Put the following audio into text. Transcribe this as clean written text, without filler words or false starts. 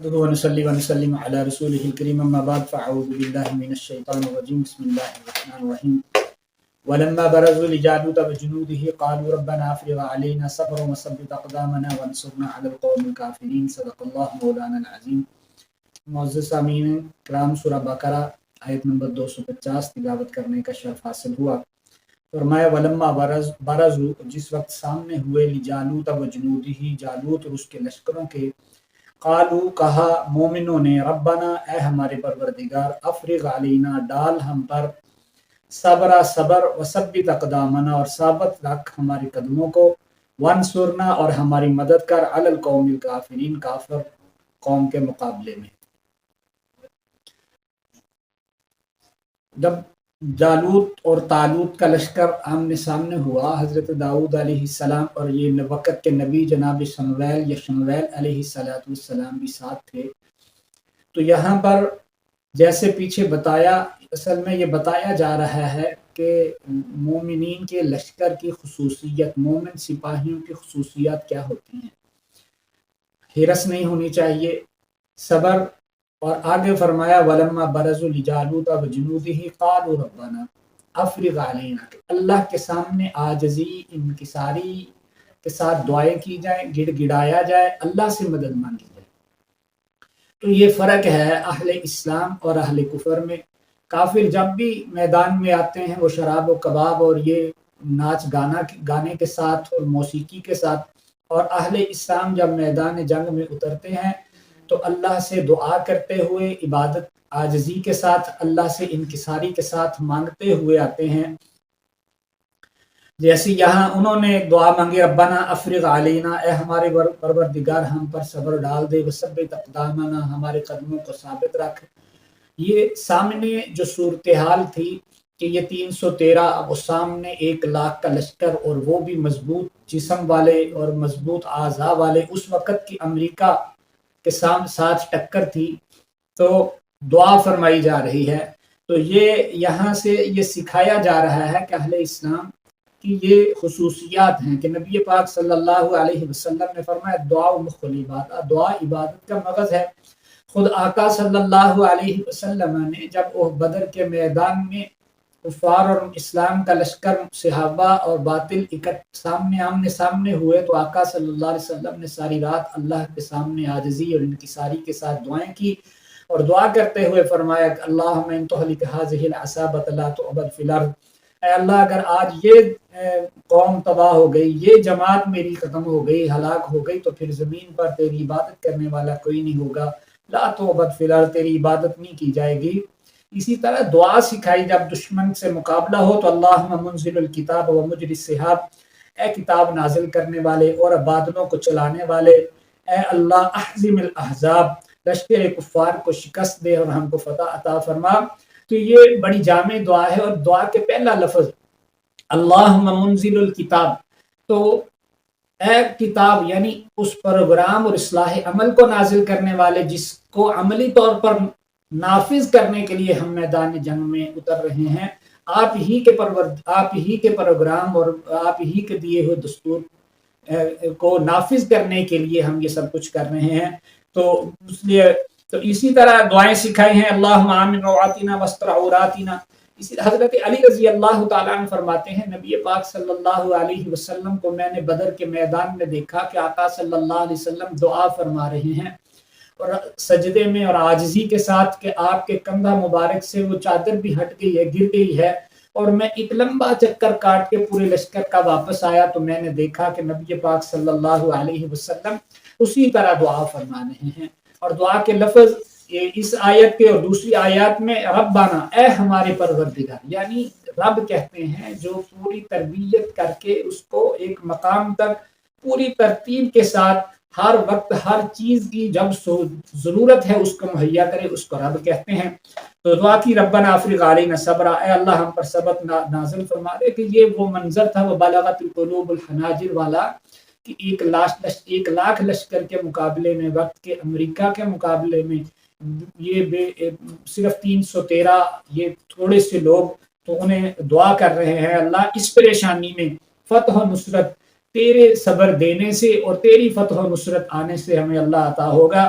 نحمده ونصلي ونسلم على رسوله الكريم اما بعد فاعوذ بالله من الشيطان الرجيم بسم الله الرحمن الرحيم ولما برزوا لجالوت وجنوده قالوا ربنا افرغ علينا صبرا وثبت اقدامنا وانصرنا على القوم الكافرين صدق الله مولانا العظیم۔ معزز سامعین کرام، سورہ بقرہ آیت نمبر 250 تلاوت کرنے کا شرف حاصل ہوا۔ فرمایا ولما برزوا، جس وقت سامنے ہوئے لجالوت وجنوده، جالوت اور اس کے لشکروں کے، قالو کہا مومنوں نے، ربنا اے ہمارے پروردگار، افرغ علینا ڈال ہم پر، صبر وثبت اقدامنا اور ثابت رکھ ہمارے قدموں کو، وانصرنا اور ہماری مدد کر، علی القوم الکافرین کافر قوم کے مقابلے میں۔ جب جالوت اور طالوت کا لشکر آمنے سامنے ہوا، حضرت داؤد علیہ السلام اور یہ وقت کے نبی جناب شمویل علیہ السلام بھی ساتھ تھے۔ تو یہاں پر جیسے پیچھے بتایا، اصل میں یہ بتایا جا رہا ہے کہ مومنین کے لشکر کی خصوصیت، مومن سپاہیوں کی خصوصیات کیا ہوتی ہیں۔ ہرس نہیں ہونی چاہیے، صبر، اور آگے فرمایا ولما برزوا لجالوت وجنوده قالوا ربنا افرغ علینا، کہ اللہ کے سامنے عاجزی انکساری کے ساتھ دعائیں کی جائیں، گڑ گڑایا جائے، اللہ سے مدد مانگی جائے۔ تو یہ فرق ہے اہل اسلام اور اہل کفر میں۔ کافر جب بھی میدان میں آتے ہیں وہ شراب و کباب اور یہ ناچ گانے کے ساتھ اور موسیقی کے ساتھ، اور اہل اسلام جب میدان جنگ میں اترتے ہیں تو اللہ سے دعا کرتے ہوئے، عبادت عاجزی کے ساتھ، اللہ سے انکساری کے ساتھ مانگتے ہوئے آتے ہیں۔ جیسے یہاں انہوں نے دعا مانگی، ربنا افرغ علینا، اے ہمارے پروردگار ہم پر صبر ڈال دے، وثبت اقدامنا ہمارے قدموں کو ثابت رکھ۔ یہ سامنے جو صورتحال تھی کہ یہ 313 وہ سامنے 1,00,000 کا لشکر، اور وہ بھی مضبوط جسم والے اور مضبوط اعضاء والے، اس وقت کی امریکہ کے ساتھ ٹکر تھی، تو دعا فرمائی جا رہی ہے۔ تو یہ یہاں سے یہ سکھایا جا رہا ہے کہ اہل اسلام کی یہ خصوصیات ہیں کہ نبی پاک صلی اللہ علیہ وسلم نے فرمایا دعا مخ العبادہ، دعا عبادت کا مغز ہے۔ خود آقا صلی اللہ علیہ وسلم نے جب بدر کے میدان میں کفار اور اسلام کا لشکر، صحابہ اور باطل آمنے سامنے ہوئے، تو آقا صلی اللہ علیہ وسلم نے ساری رات اللہ کے سامنے عاجزی اور انکساری کے ساتھ دعائیں کی، اور دعا کرتے ہوئے فرمایا کہ اللہم ان تہلک ہذہ العصابۃ لا تعبد فی الارض، اے اللہ اگر آج یہ قوم تباہ ہو گئی، یہ جماعت میری ختم ہو گئی، ہلاک ہو گئی، تو پھر زمین پر تیری عبادت کرنے والا کوئی نہیں ہوگا، لا تعبد فی الارض، تیری عبادت نہیں کی جائے گی۔ اسی طرح دعا سکھائی جب دشمن سے مقابلہ ہو تو اللہم منزل الکتاب و مجری السحاب، اے کتاب نازل کرنے والے اور بادلوں کو چلانے والے، اے اللہ احزم الاحزاب، لشکر کفار کو شکست دے اور ہم کو فتح عطا فرما۔ تو یہ بڑی جامع دعا ہے، اور دعا کے پہلا لفظ اللہم منزل الکتاب، تو اے کتاب یعنی اس پروگرام اور اصلاح عمل کو نازل کرنے والے، جس کو عملی طور پر نافذ کرنے کے لیے ہم میدان جنگ میں اتر رہے ہیں، آپ ہی کے پروگرام اور آپ ہی کے دیے ہوئے دستور کو نافذ کرنے کے لیے ہم یہ سب کچھ کر رہے ہیں۔ تو اس لیے تو اسی طرح دعائیں سکھائی ہیں، اللہم آمن روعاتنا واستر عوراتنا۔ اسی حضرت علی رضی اللہ تعالیٰ عنہ فرماتے ہیں نبی پاک صلی اللہ علیہ وسلم کو میں نے بدر کے میدان میں دیکھا کہ آقا صلی اللہ علیہ وسلم دعا فرما رہے ہیں، اور سجدے میں اور عاجزی کے ساتھ، کہ آپ کے کندھا مبارک سے وہ چادر بھی ہٹ گئی ہے، گر گئی ہے، اور میں ایک لمبا چکر کاٹ کے پورے لشکر کا واپس آیا تو میں نے دیکھا کہ نبی پاک صلی اللہ علیہ وسلم اسی طرح دعا فرما رہے ہیں۔ اور دعا کے لفظ اس آیت کے اور دوسری آیات میں ربنا، اے ہمارے پروردگار، یعنی رب کہتے ہیں جو پوری تربیت کر کے اس کو ایک مقام تک پوری ترتیب کے ساتھ ہر وقت ہر چیز کی جب ضرورت ہے اس کو مہیا کرے، اس کو رب کہتے ہیں۔ تو دعا کی ربنا افرغ علینا صبرا، اے اللہ ہم پر صبر نازل فرما دے، کہ یہ وہ منظر تھا وہ بلغت القلوب الحناجر والا، کہ 1,00,000 لشکر کے مقابلے میں، وقت کے امریکہ کے مقابلے میں یہ صرف 313 یہ تھوڑے سے لوگ، تو انہیں دعا کر رہے ہیں اللہ اس پریشانی میں فتح و نصرت تیرے صبر دینے سے اور تیری فتح و نصرت آنے سے ہمیں اللہ عطا ہوگا۔